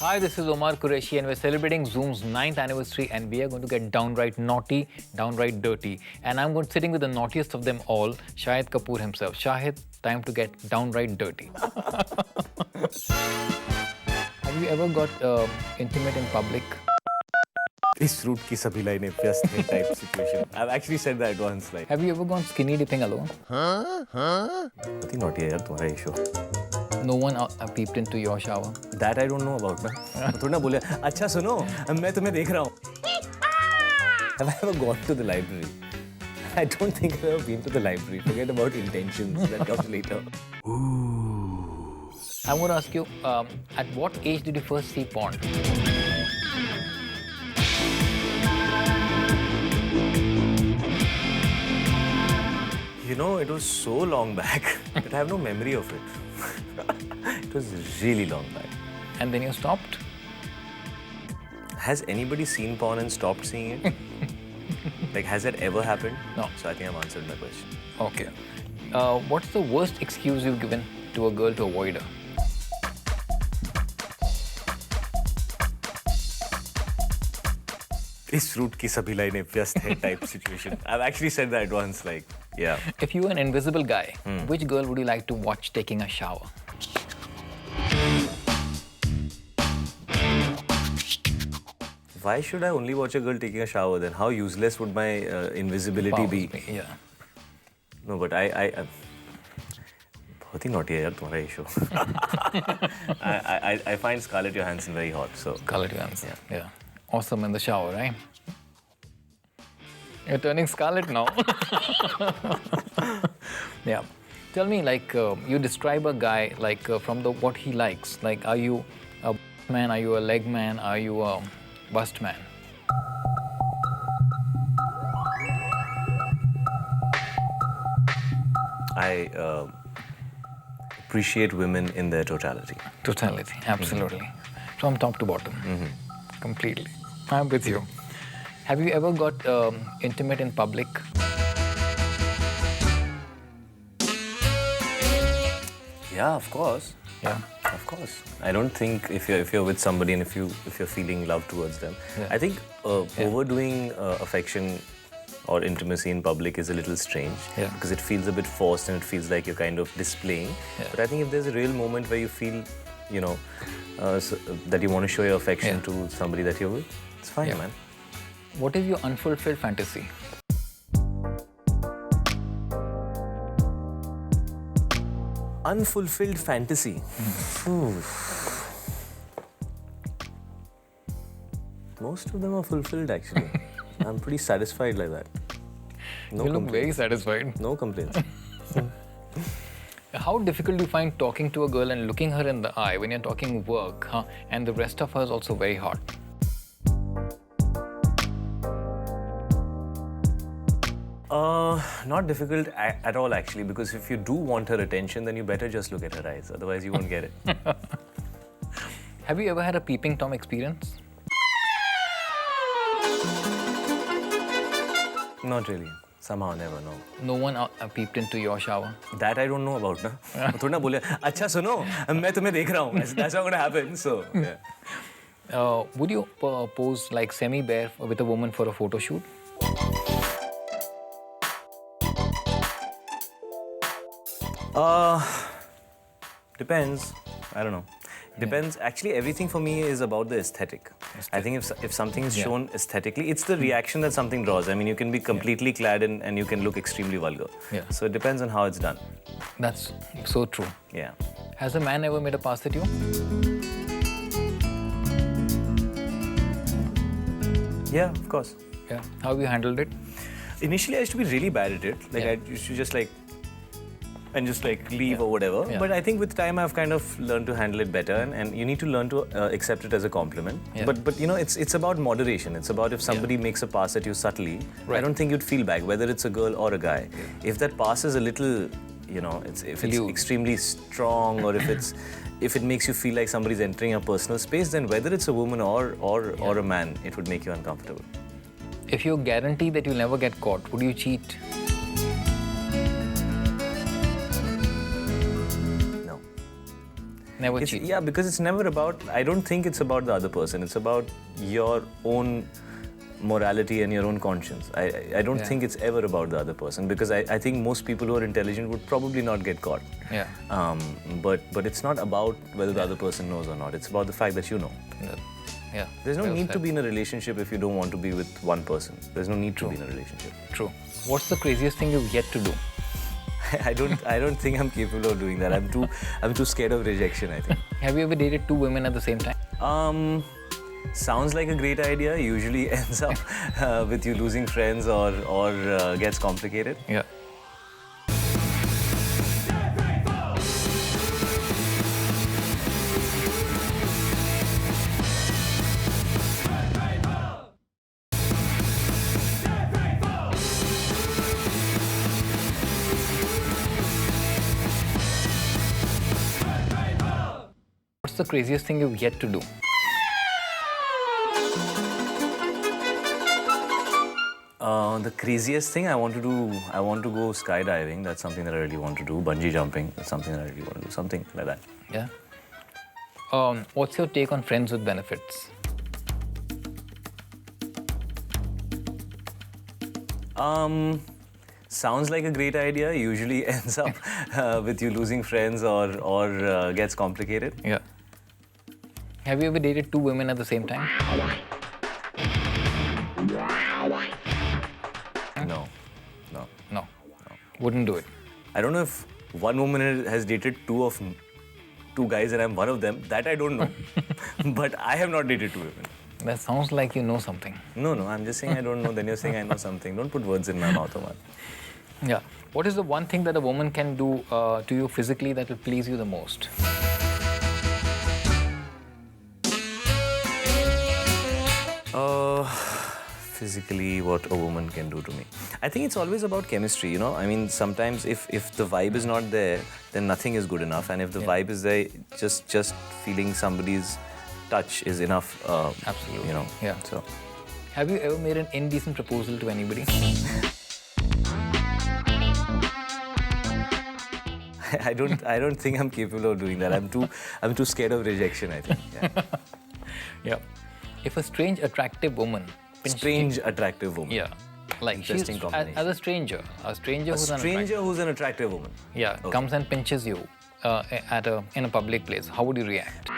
Hi, this is Omar Qureshi and we're celebrating Zoom's 9th anniversary and we are going to get downright naughty, downright dirty. And I'm going sitting with the naughtiest of them all, Shahid Kapoor himself. Shahid, time to get downright dirty. Have you ever got intimate in public? इस root की सभी लाइनें व्यस्त हैं type situation. I've actually said that once. Like, Have you ever gone skinny dipping alone? बहुत ही naughty है यार तुम्हारा ये show. No one peeped into your shower? That I don't know about ना. थोड़ा ना बोले. अच्छा सुनो, मैं तुम्हें देख रहा हूँ. Have I ever gone to the library? I don't think I've ever been to the library. Forget about intentions. That comes later. I want to ask you, at what age did you first see porn? You know, it was so long back that I have no memory of it. It was really long back. And then you stopped? Has anybody seen porn and stopped seeing it? Like, has that ever happened? No. So I think I've answered my question. Okay. What's the worst excuse you've given to a girl to avoid her? इस root की सभी लाइनें व्यस्त हैं type situation. I've actually said that once. Like, yeah. If you were an invisible guy, which girl would you like to watch taking a shower? Why should I only watch a girl taking a shower then? How useless would my invisibility be? Yeah. No, but I बहुत ही naughty है यार तुम्हारा ये show. I find Scarlett Johansson very hot. So Scarlett Johansson. Yeah. Awesome in the shower, right? You're turning scarlet now. Yeah. Tell me, like, you describe a guy like from what he likes. Like, are you a man? Are you a leg man? Are you a bust man? I appreciate women in their totality. Totality, absolutely. From top to bottom. Completely. I'm with you. Have you ever got intimate in public? Yeah, of course. Yeah. Of course. I don't think if you're with somebody and if you're feeling love towards them, I think overdoing affection or intimacy in public is a little strange because it feels a bit forced and it feels like you're kind of displaying. But I think if there's a real moment where you feel, you know, that you want to show your affection to somebody that you're with, it's fine, man. What is your unfulfilled fantasy? Unfulfilled fantasy. Most of them are fulfilled, actually. I'm pretty satisfied like that. No You look complaints. very satisfied. No complaints. How difficult do you find talking to a girl and looking her in the eye when you're talking work, and the rest of her is also very hot? Not difficult at all, actually, because if you do want her attention, then you better just look at her eyes. Otherwise, you won't get it. Have you ever had a peeping Tom experience? Not really. Somehow, never, no. No one peeped into your shower? That I don't know about, na. थोड़ा ना बोले, अच्छा सुनो, मैं तुम्हें देख रहा हूँ. That's not going to happen, so, yeah. Would you pose like semi-bare with a woman for a photo shoot? Depends. I don't know. Depends. Actually, everything for me is about the aesthetic. I think if something is shown aesthetically, it's the reaction that something draws. I mean, you can be completely clad and you can look extremely vulgar. Yeah. So it depends on how it's done. That's so true. Yeah. Has a man ever made a pass at you? Yeah, of course. Yeah. How have you handled it? Initially, I used to be really bad at it. Like, I used to just leave or whatever. But I think with time, I've kind of learned to handle it better, and you need to learn to accept it as a compliment. But you know, it's about moderation. It's about if somebody makes a pass at you subtly, I don't think you'd feel bad, whether it's a girl or a guy. If that pass is a little, you know, if it's extremely strong, or if it makes you feel like somebody's entering your personal space, then whether it's a woman or a man, it would make you uncomfortable. If you're guaranteed that you'll never get caught, would you cheat? Never It's, cheat. yeah, because it's never about, I don't think it's about the other person. It's about your own morality and your own conscience. I don't Yeah. think it's ever about the other person, because I think most people who are intelligent would probably not get caught. Yeah. But it's not about whether the other person knows or not. It's about the fact that you know. Yeah. There's no Well need to said. be in a relationship if you don't want to be with one person. There's no need to be in a relationship. True. What's the craziest thing you've yet to do? I don't think I'm capable of doing that. I'm too scared of rejection, I think. Have you ever dated two women at the same time? Sounds like a great idea. Usually ends up with you losing friends or gets complicated. Yeah. What's the craziest thing you've yet to do? The craziest thing I want to go skydiving. That's something that I really want to do. Bungee jumping. That's something that I really want to do. Something like that. Yeah. What's your take on friends with benefits? Sounds like a great idea. Usually ends up with you losing friends or gets complicated. Yeah. Have you ever dated two women at the same time? No, no. No. Wouldn't do it. I don't know if one woman has dated two guys and I'm one of them. That I don't know. But I have not dated two women. That sounds like you know something. No, I'm just saying I don't know. Then you're saying I know something. Don't put words in my mouth, Omar. Yeah. What is the one thing that a woman can do to you physically that will please you the most? Physically, what a woman can do to me. I think it's always about chemistry, you know. I mean, sometimes if the vibe is not there, then nothing is good enough. And if the vibe is there, just feeling somebody's touch is enough. Absolutely. You know. Yeah. So. Have you ever made an indecent proposal to anybody? I don't think I'm capable of doing that. I'm too scared of rejection, I think. Yeah. Yeah. If a strange, attractive woman... Strange, attractive woman. Yeah. Like Interesting combination. as a stranger Who's an attractive woman. Yeah, comes and pinches you in a public place. How would you react?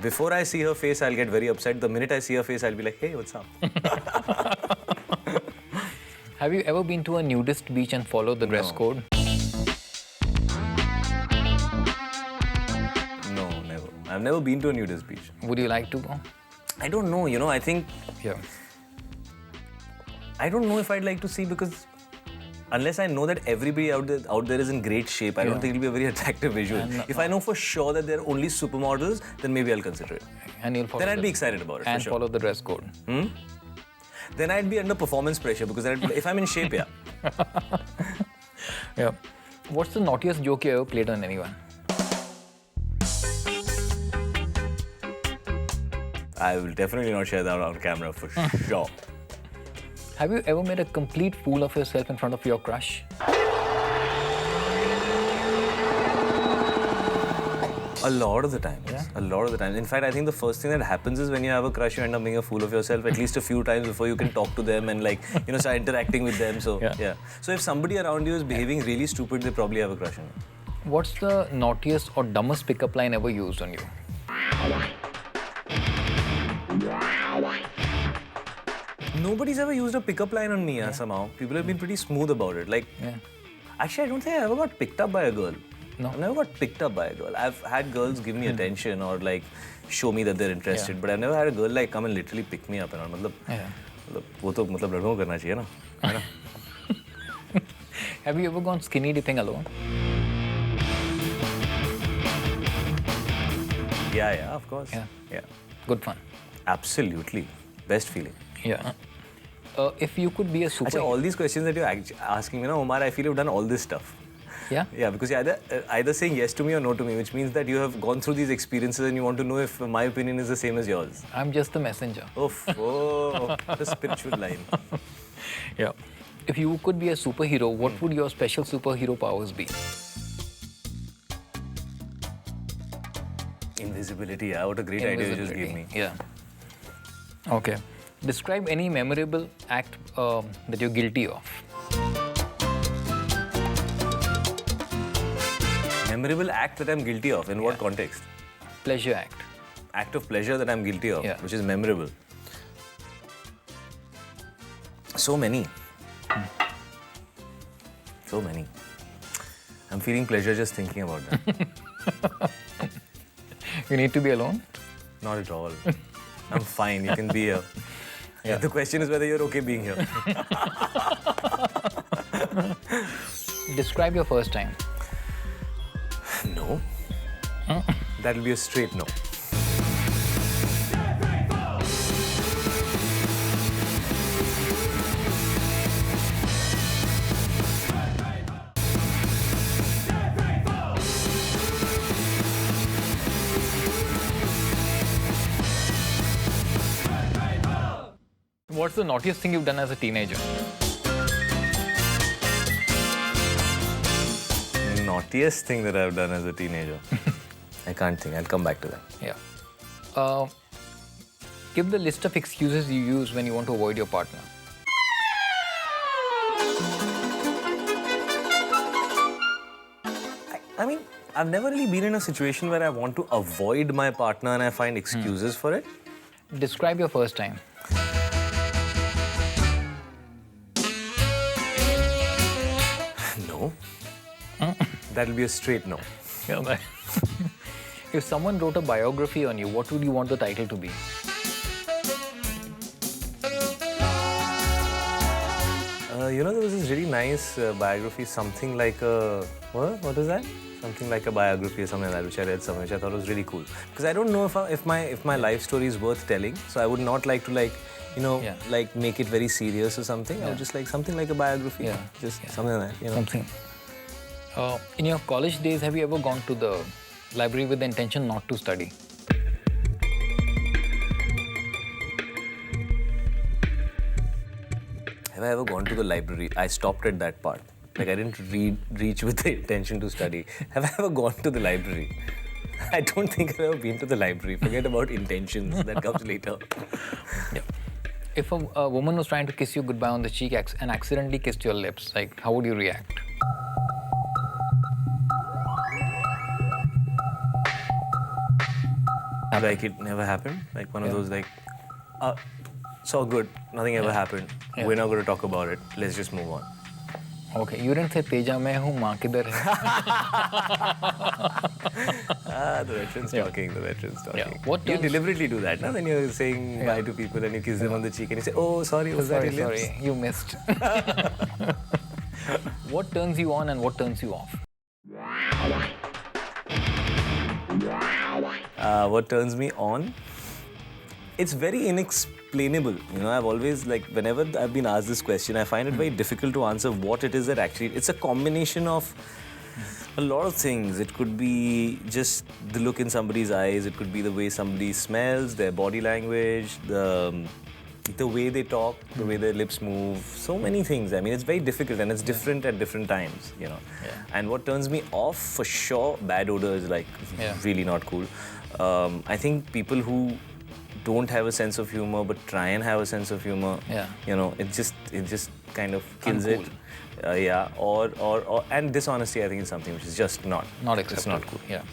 Before I see her face, I'll get very upset. The minute I see her face, I'll be like, hey, what's up? Have you ever been to a nudist beach and followed the dress code? No, never. I've never been to a nudist beach. Would you like to go? I don't know, you know, I think... Yeah. I don't know if I'd like to see, because unless I know that everybody out there is in great shape, I don't think it'll be a very attractive visual. If I know for sure that they're only supermodels, then maybe I'll consider it. And you'll follow Then I'd be excited about it, and for sure. follow the dress code. Then I'd be under performance pressure, because then if I'm in shape, yeah. Yeah. What's the naughtiest joke you ever played on anyone? I will definitely not share that on camera, for sure. Have you ever made a complete fool of yourself in front of your crush? A lot of the times. Yeah? A lot of the times. In fact, I think the first thing that happens is when you have a crush, you end up making a fool of yourself at least a few times before you can talk to them and, like, you know, start interacting with them. So, yeah. So if somebody around you is behaving really stupid, they probably have a crush on you. What's the naughtiest or dumbest pickup line ever used on you? Nobody's ever used a pickup line on me somehow. People have been pretty smooth about it. Like, actually, I don't think I ever got picked up by a girl. No. I've never got picked up by a girl. I've had girls give me attention or, like, show me that they're interested. But I've never had a girl, like, come and literally pick me up and all. वो तो मतलब लड़कों को करना चाहिए ना, है ना? Have you ever gone skinny dipping alone? Yeah, of course. Yeah. Good fun. Absolutely. Best feeling. Yeah. If you could be a super... Achha, all these questions that you're asking me, Omar, I feel you've done all this stuff. Yeah? Yeah, because you're either saying yes to me or no to me, which means that you have gone through these experiences and you want to know if my opinion is the same as yours. I'm just the messenger. Oh, the spiritual line. Yeah. If you could be a superhero, what would your special superhero powers be? Invisibility, yeah. What a great idea you just gave me. Yeah. Okay. Describe any memorable act that you're guilty of. Memorable act that I'm guilty of, in what context? Pleasure act. Act of pleasure that I'm guilty of, Yeah. which is memorable. So many. So many. I'm feeling pleasure just thinking about that. You need to be alone? Not at all. I'm fine. You can be here. Yeah. The question is whether you're okay being here. Describe your first time. No. That'll be a straight no. What's the naughtiest thing you've done as a teenager? Naughtiest thing that I've done as a teenager. I can't think. I'll come back to that. Yeah. Give the list of excuses you use when you want to avoid your partner. I mean, I've never really been in a situation where I want to avoid my partner and I find excuses for it. Describe your first time. No. That'll be a straight no. Yeah, if someone wrote a biography on you, what would you want the title to be? There was this really nice biography, something like a... What is that? Something like a biography or something like that, which I read somewhere, which I thought was really cool. Because I don't know if my life story is worth telling, so I would not like to like make it very serious or something. I would just like something like a biography. Yeah. Just something like that. Something. In your college days, have you ever gone to the library with the intention not to study? Have I ever gone to the library? I stopped at that part. Like I didn't reach with the intention to study. Have I ever gone to the library? I don't think I've ever been to the library. Forget about intentions. That comes later. Yeah. If a woman was trying to kiss you goodbye on the cheek and accidentally kissed your lips, like how would you react? Like it never happened. Like one of those like, it's all good. Nothing ever happened. Yeah. We're not going to talk about it. Let's just move on. Okay, you didn't say Teja मैं हूँ माँ किधर है? The veteran's talking. The veteran's talking. Yeah. What You turns- deliberately do that, no? When you're saying bye to people and you kiss them on the cheek and you say, "Oh, sorry, was that your lips?" Sorry, you missed. What turns you on and what turns you off? What turns me on? It's very inexplainable. I've always, whenever I've been asked this question, I find it very difficult to answer what it is that actually... It's a combination of a lot of things. It could be just the look in somebody's eyes. It could be the way somebody smells, their body language, the way they talk, the way their lips move. So many things. I mean, it's very difficult and it's different at different times, Yeah. And what turns me off, for sure, bad odor is really not cool. I think people who don't have a sense of humor but try and have a sense of humor, it just kind of kills Uncool. it. And dishonesty, I think, is something which is just not Acceptable. It's not cool. Yeah.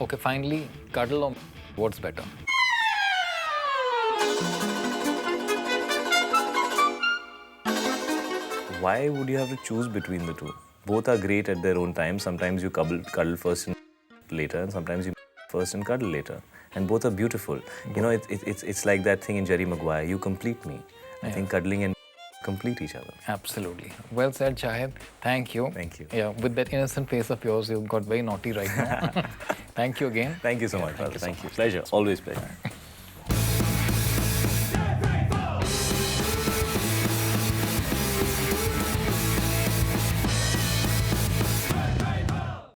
Okay, finally, cuddle or what's better? Why would you have to choose between the two? Both are great at their own time. Sometimes you cuddle first and later, and sometimes you first and cuddle later. And both are beautiful. It's like that thing in Jerry Maguire. You complete me. I think cuddling and complete each other. Absolutely. Well said, Shahid. Thank you. Thank you. Yeah, with that innocent face of yours, you've got very naughty right now. Thank you again. Thank you so much, brother. Thank you. Pleasure. Always pleasure.